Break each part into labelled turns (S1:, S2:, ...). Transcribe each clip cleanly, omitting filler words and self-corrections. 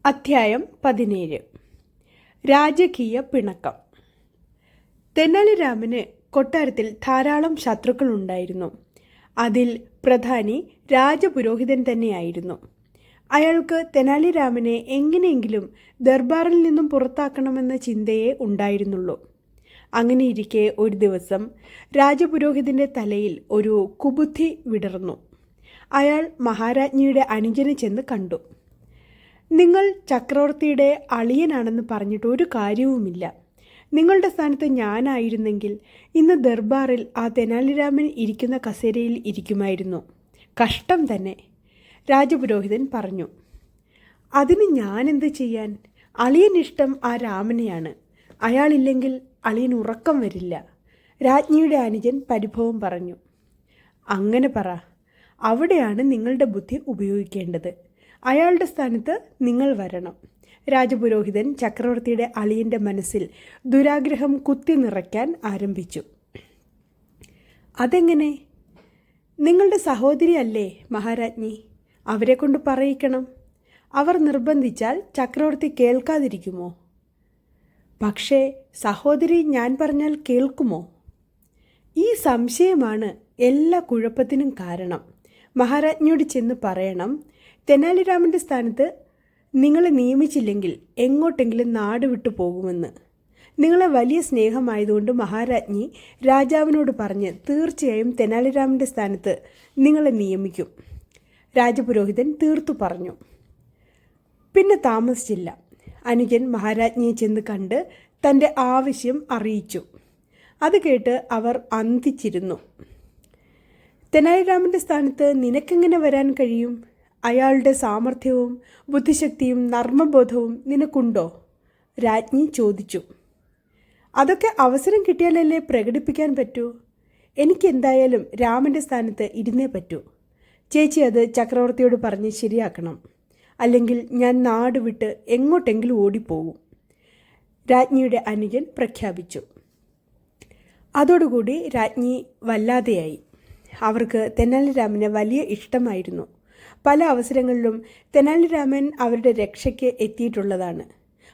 S1: അധ്യായം 17. രാജകീയ പിണക്കം. തെനാലിരാമന് കൊട്ടാരത്തിൽ ധാരാളം ശത്രുക്കളുണ്ടായിരുന്നു. അതിൽ പ്രധാനി രാജപുരോഹിതൻ തന്നെയായിരുന്നു. അയാൾക്ക് തെനാലിരാമനെ എങ്ങനെയെങ്കിലും ദർബാറിൽ നിന്നും പുറത്താക്കണമെന്ന ചിന്തയേ ഉണ്ടായിരുന്നുള്ളൂ. അങ്ങനെയിരിക്കെ ഒരു ദിവസം രാജപുരോഹിതൻ്റെ തലയിൽ ഒരു കുബുദ്ധി വിടർന്നു. അയാൾ മഹാരാജ്ഞിയുടെ അനുജനെ ചെന്ന് കണ്ടു. നിങ്ങൾ ചക്രവർത്തിയുടെ അളിയനാണെന്ന് പറഞ്ഞിട്ട് ഒരു കാര്യവുമില്ല. നിങ്ങളുടെ സ്ഥാനത്ത് ഞാനായിരുന്നെങ്കിൽ ഇന്ന് ദർബാറിൽ ആ തെനാലിരാമൻ ഇരിക്കുന്ന കസേരയിൽ ഇരിക്കുമായിരുന്നു. കഷ്ടം തന്നെ, രാജപുരോഹിതൻ പറഞ്ഞു. അതിന് ഞാനെന്ത് ചെയ്യാൻ? അളിയനിഷ്ടം ആ രാമനെയാണ്. അയാളില്ലെങ്കിൽ അളിയൻ ഉറക്കം വരില്ല, രാജ്ഞിയുടെ അനുജൻ പരിഭവം പറഞ്ഞു. അങ്ങനെ പറ, അവിടെയാണ് നിങ്ങളുടെ ബുദ്ധി ഉപയോഗിക്കേണ്ടത്. അയാളുടെ സ്ഥാനത്ത് നിങ്ങൾ വരണം. രാജപുരോഹിതൻ ചക്രവർത്തിയുടെ അളിയൻ്റെ മനസ്സിൽ ദുരാഗ്രഹം കുത്തി നിറയ്ക്കാൻ ആരംഭിച്ചു. അതെങ്ങനെ? നിങ്ങളുടെ സഹോദരി അല്ലേ മഹാരാജ്ഞി? അവരെ കൊണ്ട് പറയിക്കണം. അവർ നിർബന്ധിച്ചാൽ ചക്രവർത്തി കേൾക്കാതിരിക്കുമോ? പക്ഷേ സഹോദരി ഞാൻ പറഞ്ഞാൽ കേൾക്കുമോ? ഈ സംശയമാണ് എല്ലാ കുഴപ്പത്തിനും കാരണം. മഹാരാജ്ഞിയോട് ചെന്ന് പറയണം, തെനാലിരാമൻ്റെ സ്ഥാനത്ത് നിങ്ങളെ നിയമിച്ചില്ലെങ്കിൽ എങ്ങോട്ടെങ്കിലും നാട് വിട്ടു പോകുമെന്ന്. നിങ്ങളെ വലിയ സ്നേഹമായതുകൊണ്ട് മഹാരാജ്ഞി രാജാവിനോട് പറഞ്ഞ് തീർച്ചയായും തെനാലിരാമൻ്റെ സ്ഥാനത്ത് നിങ്ങളെ നിയമിക്കും. രാജപുരോഹിതൻ തീർത്തു പറഞ്ഞു. പിന്നെ താമസിച്ചില്ല. അനുജൻ മഹാരാജ്ഞിയെ ചെന്ന് കണ്ട് തൻ്റെ ആവശ്യം അറിയിച്ചു. അത് കേട്ട് അവർ അന്തിച്ചിരുന്നു. തെനാലിരാമൻ്റെ സ്ഥാനത്ത് നിനക്കെങ്ങനെ വരാൻ കഴിയും? അയാളുടെ സാമർഥ്യവും ബുദ്ധിശക്തിയും നർമ്മബോധവും നിനക്കുണ്ടോ? രാജ്ഞി ചോദിച്ചു. അതൊക്കെ അവസരം കിട്ടിയാലല്ലേ പ്രകടിപ്പിക്കാൻ പറ്റൂ. എനിക്കെന്തായാലും രാമൻ്റെ സ്ഥാനത്ത് ഇരുന്നേ പറ്റൂ. ചേച്ചി അത് ചക്രവർത്തിയോട് പറഞ്ഞ് ശരിയാക്കണം. അല്ലെങ്കിൽ ഞാൻ നാട് വിട്ട് എങ്ങോട്ടെങ്കിലും ഓടിപ്പോകും, രാജ്ഞിയുടെ അനുജൻ പ്രഖ്യാപിച്ചു. അതോടുകൂടി രാജ്ഞി വല്ലാതെയായി. അവർക്ക് തെനാലിരാമനെ വലിയ ഇഷ്ടമായിരുന്നു. പല അവസരങ്ങളിലും തെനാലിരാമൻ അവരുടെ രക്ഷയ്ക്ക് എത്തിയിട്ടുള്ളതാണ്.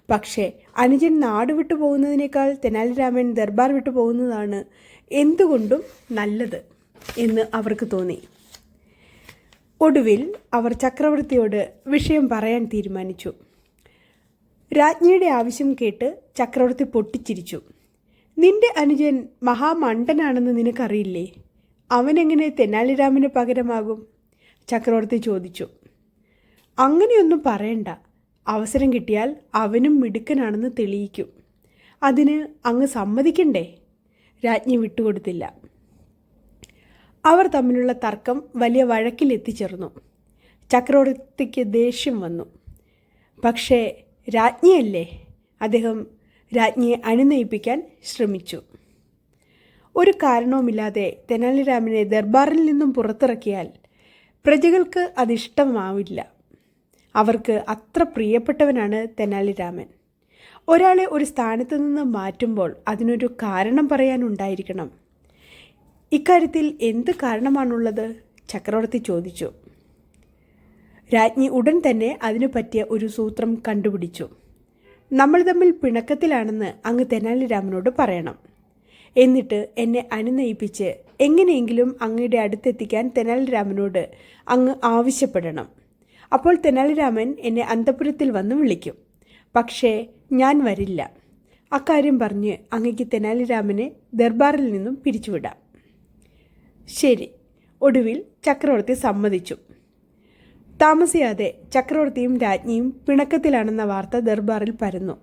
S1: പക്ഷേ അനുജൻ നാട് വിട്ടു പോകുന്നതിനേക്കാൾ തെനാലിരാമൻ ദർബാർ വിട്ടു പോകുന്നതാണ് എന്തുകൊണ്ടും നല്ലത് എന്ന് അവർക്ക് തോന്നി. ഒടുവിൽ അവർ ചക്രവർത്തിയോട് വിഷയം പറയാൻ തീരുമാനിച്ചു. രാജ്ഞിയുടെ ആവശ്യം കേട്ട് ചക്രവർത്തി പൊട്ടിച്ചിരിച്ചു. നിന്റെ അനുജൻ മഹാമണ്ടനാണെന്ന് നിനക്കറിയില്ലേ? അവനെങ്ങനെ തെനാലിരാമന് പകരമാകും? ചക്രവർത്തി ചോദിച്ചു. അങ്ങനെയൊന്നും പറയണ്ട. അവസരം കിട്ടിയാൽ അവനും മിടുക്കനാണെന്ന് തെളിയിക്കും. അതിന് അങ്ങ് സമ്മതിക്കണ്ടേ? രാജ്ഞി വിട്ടുകൊടുത്തില്ല. അവർ തമ്മിലുള്ള തർക്കം വലിയ വഴക്കിലെത്തിച്ചേർന്നു. ചക്രവർത്തിക്ക് ദേഷ്യം വന്നു. പക്ഷേ രാജ്ഞിയല്ലേ? അദ്ദേഹം രാജ്ഞിയെ അനുനയിപ്പിക്കാൻ ശ്രമിച്ചു. ഒരു കാരണവുമില്ലാതെ തെനാലിരാമനെ ദർബാറിൽ നിന്നും പുറത്തിറക്കിയാൽ പ്രജകൾക്ക് അതിഷ്ടമാവില്ല. അവർക്ക് അത്ര പ്രിയപ്പെട്ടവനാണ് തെനാലിരാമൻ. ഒരാളെ ഒരു സ്ഥാനത്ത് നിന്ന് മാറ്റുമ്പോൾ അതിനൊരു കാരണം പറയാനുണ്ടായിരിക്കണം. ഇക്കാര്യത്തിൽ എന്ത് കാരണമാണുള്ളത്? ചക്രവർത്തി ചോദിച്ചു. രാജ്ഞി ഉടൻ തന്നെ അതിനു പറ്റിയ ഒരു സൂത്രം കണ്ടുപിടിച്ചു. നമ്മൾ തമ്മിൽ പിണക്കത്തിലാണെന്ന് അങ്ങ് തെനാലിരാമനോട് പറയണം. എന്നിട്ട് എന്നെ അനുനയിപ്പിച്ച് എങ്ങനെയെങ്കിലും അങ്ങയുടെ അടുത്തെത്തിക്കാൻ തെനാലിരാമനോട് അങ്ങ് ആവശ്യപ്പെടണം. അപ്പോൾ തെനാലിരാമൻ എന്നെ അന്തഃപുരത്തിൽ വന്ന് വിളിക്കും. പക്ഷേ ഞാൻ വരില്ല. അക്കാര്യം പറഞ്ഞ് അങ്ങയ്ക്ക് തെനാലിരാമനെ ദർബാറിൽ നിന്നും പിരിച്ചുവിടാം. ശരി. ഒടുവിൽ ചക്രവർത്തി സമ്മതിച്ചു. താമസിയാതെ ചക്രവർത്തിയും രാജ്ഞിയും പിണക്കത്തിലാണെന്ന വാർത്ത ദർബാറിൽ പരന്നു.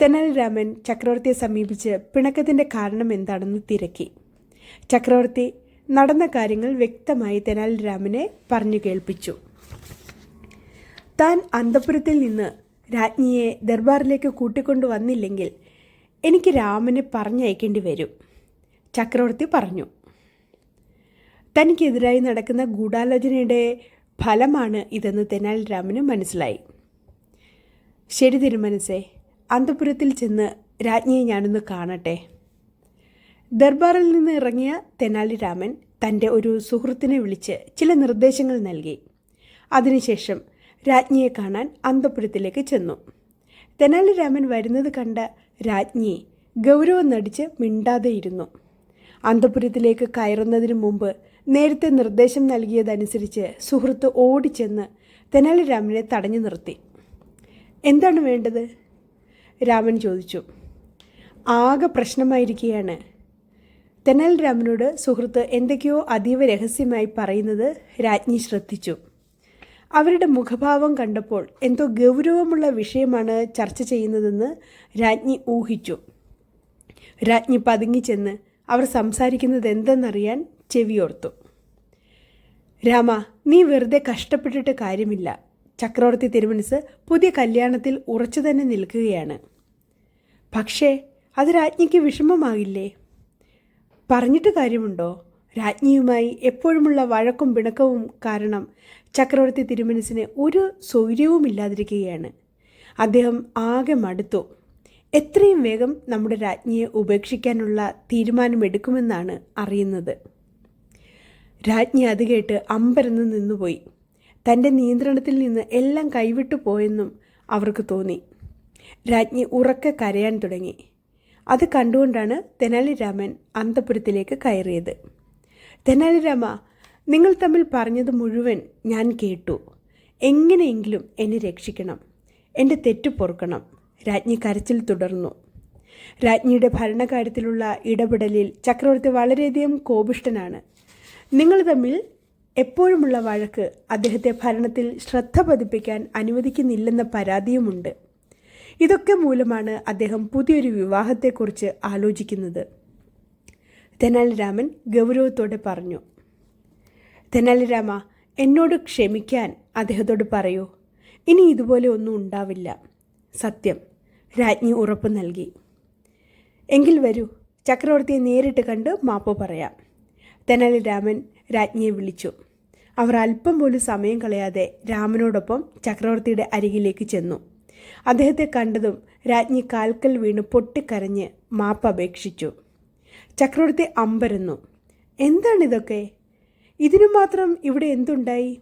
S1: തെനാലിരാമൻ ചക്രവർത്തിയെ സമീപിച്ച് പിണക്കത്തിൻ്റെ കാരണം എന്താണെന്ന് തിരക്കി. ചക്രവർത്തി നടന്ന കാര്യങ്ങൾ വ്യക്തമായി തെനാലിരാമനെ പറഞ്ഞു കേൾപ്പിച്ചു. താൻ അന്തഃപുരത്തിൽ നിന്ന് രാജ്ഞിയെ ദർബാറിലേക്ക് കൂട്ടിക്കൊണ്ടു വന്നില്ലെങ്കിൽ എനിക്ക് രാമനെ പറഞ്ഞയക്കേണ്ടി വരും, ചക്രവർത്തി പറഞ്ഞു. തനിക്കെതിരായി നടക്കുന്ന ഗൂഢാലോചനയുടെ ഫലമാണ് ഇതെന്ന് തെനാലിരാമന് മനസ്സിലായി. ശരി തിരുമനസേ, അന്തഃപുരത്തിൽ ചെന്ന് രാജ്ഞിയെ ഞാനൊന്ന് കാണട്ടെ. ദർബാറിൽ നിന്ന് ഇറങ്ങിയ തെനാലിരാമൻ തൻ്റെ ഒരു സുഹൃത്തിനെ വിളിച്ച് ചില നിർദ്ദേശങ്ങൾ നൽകി. അതിനുശേഷം രാജ്ഞിയെ കാണാൻ അന്തഃപുരത്തിലേക്ക് ചെന്നു. തെനാലിരാമൻ വരുന്നത് കണ്ട രാജ്ഞി ഗൗരവം നടിച്ച് മിണ്ടാതെയിരുന്നു. അന്തഃപുരത്തിലേക്ക് കയറുന്നതിന് മുമ്പ് നേരത്തെ നിർദ്ദേശം നൽകിയതനുസരിച്ച് സുഹൃത്ത് ഓടിച്ചെന്ന് തെനാലിരാമനെ തടഞ്ഞു നിർത്തി. എന്താണ് വേണ്ടത്? രാമൻ ചോദിച്ചു. ആകെ പ്രശ്നമായിരിക്കുകയാണ്. തെനാലിരാമനോട് സുഹൃത്ത് എന്തൊക്കെയോ അതീവ രഹസ്യമായി പറയുന്നത് രാജ്ഞി ശ്രദ്ധിച്ചു. അവരുടെ മുഖഭാവം കണ്ടപ്പോൾ എന്തോ ഗൗരവമുള്ള വിഷയമാണ് ചർച്ച ചെയ്യുന്നതെന്ന് രാജ്ഞി ഊഹിച്ചു. രാജ്ഞി പതുങ്ങിച്ചെന്ന് അവർ സംസാരിക്കുന്നത് എന്തെന്നറിയാൻ ചെവിയോർത്തു. രാമ, നീ വെറുതെ കഷ്ടപ്പെട്ടിട്ട് കാര്യമില്ല. ചക്രവർത്തി തിരുമനസ് പുതിയ കല്യാണത്തിൽ ഉറച്ചു തന്നെ നിൽക്കുകയാണ്. പക്ഷേ അത് രാജ്ഞിക്ക് വിഷമമാകില്ലേ? പറഞ്ഞിട്ട് കാര്യമുണ്ടോ? രാജ്ഞിയുമായി എപ്പോഴുമുള്ള വഴക്കും പിണക്കവും കാരണം ചക്രവർത്തി തിരുമനസിന് ഒരു സൗകര്യവുമില്ലാതിരിക്കുകയാണ്. അദ്ദേഹം ആകെ മടുത്തു. എത്രയും വേഗം നമ്മുടെ രാജ്ഞിയെ ഉപേക്ഷിക്കാനുള്ള തീരുമാനമെടുക്കുമെന്നാണ് അറിയുന്നത്. രാജ്ഞി അത് കേട്ട് അമ്പരന്ന് നിന്നുപോയി. തൻ്റെ നിയന്ത്രണത്തിൽ നിന്ന് എല്ലാം കൈവിട്ടു പോയെന്നും അവർക്ക് തോന്നി. രാജ്ഞി ഉറക്കെ കരയാൻ തുടങ്ങി. അത് കണ്ടുകൊണ്ടാണ് തെനാലിരാമൻ അന്തഃപുരത്തിലേക്ക് കയറിയത്. തെനാലിരാമ, നിങ്ങൾ തമ്മിൽ പറഞ്ഞത് മുഴുവൻ ഞാൻ കേട്ടു. എങ്ങനെയെങ്കിലും എന്നെ രക്ഷിക്കണം. എൻ്റെ തെറ്റ് പൊറുക്കണം. രാജ്ഞി കരച്ചിൽ തുടർന്നു. രാജ്ഞിയുടെ ഭരണകാര്യത്തിലുള്ള ഇടപെടലിൽ ചക്രവർത്തി വളരെയധികം കോപിഷ്ഠനാണ്. നിങ്ങൾ തമ്മിൽ എപ്പോഴുമുള്ള വഴക്ക് അദ്ദേഹത്തെ ഭരണത്തിൽ ശ്രദ്ധ പതിപ്പിക്കാൻ അനുവദിക്കുന്നില്ലെന്ന പരാതിയുമുണ്ട്. ഇതൊക്കെ മൂലമാണ് അദ്ദേഹം പുതിയൊരു വിവാഹത്തെക്കുറിച്ച് ആലോചിക്കുന്നത്. തെനാലിരാമൻ ഗൗരവത്തോടെ പറഞ്ഞു. തെനാലിരാമ, എന്നോട് ക്ഷമിക്കാൻ അദ്ദേഹത്തോട് പറയൂ. ഇനി ഇതുപോലെ ഒന്നും ഉണ്ടാവില്ല. സത്യം, രാജ്ഞി ഉറപ്പ് നൽകി. എങ്കിൽ വരൂ, ചക്രവർത്തിയെ നേരിട്ട് കണ്ട് മാപ്പ് പറയാം. തെനാലിരാമൻ രാജ്ഞിയെ വിളിച്ചു. അവർ അല്പം പോലും സമയം കളയാതെ രാമനോടൊപ്പം ചക്രവർത്തിയുടെ അരികിലേക്ക് ചെന്നു. അദ്ദേഹത്തെ കണ്ടതും രാജ്ഞി കാൽക്കൽ വീണ് പൊട്ടിക്കരഞ്ഞ് മാപ്പ് അപേക്ഷിച്ചു. ചക്രവർത്തി അമ്പരന്നു. എന്താണിതൊക്കെ? ഇതിനു മാത്രം ഇവിടെ എന്തുണ്ടായി?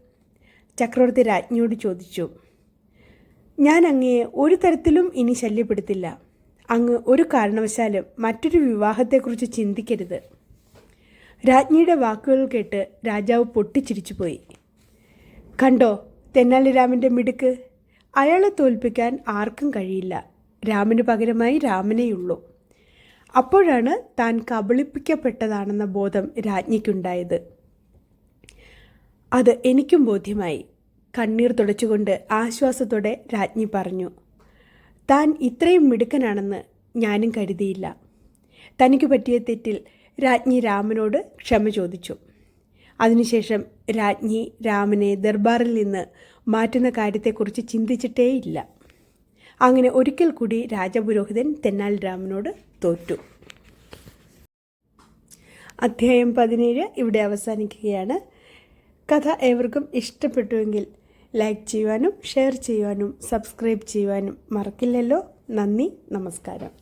S1: ചക്രവർത്തി രാജ്ഞിയോട് ചോദിച്ചു. ഞാൻ അങ്ങയെ ഒരു തരത്തിലും ഇനി ശല്യപ്പെടുത്തില്ല. അങ്ങ് ഒരു കാരണവശാലും മറ്റൊരു വിവാഹത്തെക്കുറിച്ച് ചിന്തിക്കരുത്. രാജ്ഞിയുടെ വാക്കുകൾ കേട്ട് രാജാവ് പൊട്ടിച്ചിരിച്ചുപോയി. കണ്ടോ തെനാലിരാമൻ്റെ മിടുക്ക്! അയാളെ തോൽപ്പിക്കാൻ ആർക്കും കഴിയില്ല. രാമന് പകരമായി രാമനേയുള്ളൂ. അപ്പോഴാണ് താൻ കബളിപ്പിക്കപ്പെട്ടതാണെന്ന ബോധം രാജ്ഞിക്കുണ്ടായത്. അത് എനിക്കും ബോധ്യമായി. കണ്ണീർ തുടച്ചുകൊണ്ട് ആശ്വാസത്തോടെ രാജ്ഞി പറഞ്ഞു. താൻ ഇത്രയും മിടുക്കനാണെന്ന് ഞാനും കരുതിയില്ല. തനിക്ക് പറ്റിയ തെറ്റിൽ രാജ്ഞി രാമനോട് ക്ഷമ ചോദിച്ചു. അതിനുശേഷം രാജ്ഞി രാമനെ ദർബാറിൽ നിന്ന് മാറ്റുന്ന കാര്യത്തെക്കുറിച്ച് ചിന്തിച്ചിട്ടേയില്ല. അങ്ങനെ ഒരിക്കൽ കൂടി രാജപുരോഹിതൻ തെനാലിരാമനോട് തോറ്റു. അധ്യായം 17 ഇവിടെ അവസാനിക്കുകയാണ്. കഥ ഏവർക്കും ഇഷ്ടപ്പെട്ടുവെങ്കിൽ ലൈക്ക് ചെയ്യുവാനും ഷെയർ ചെയ്യുവാനും സബ്സ്ക്രൈബ് ചെയ്യുവാനും മറക്കില്ലല്ലോ. നന്ദി, നമസ്കാരം.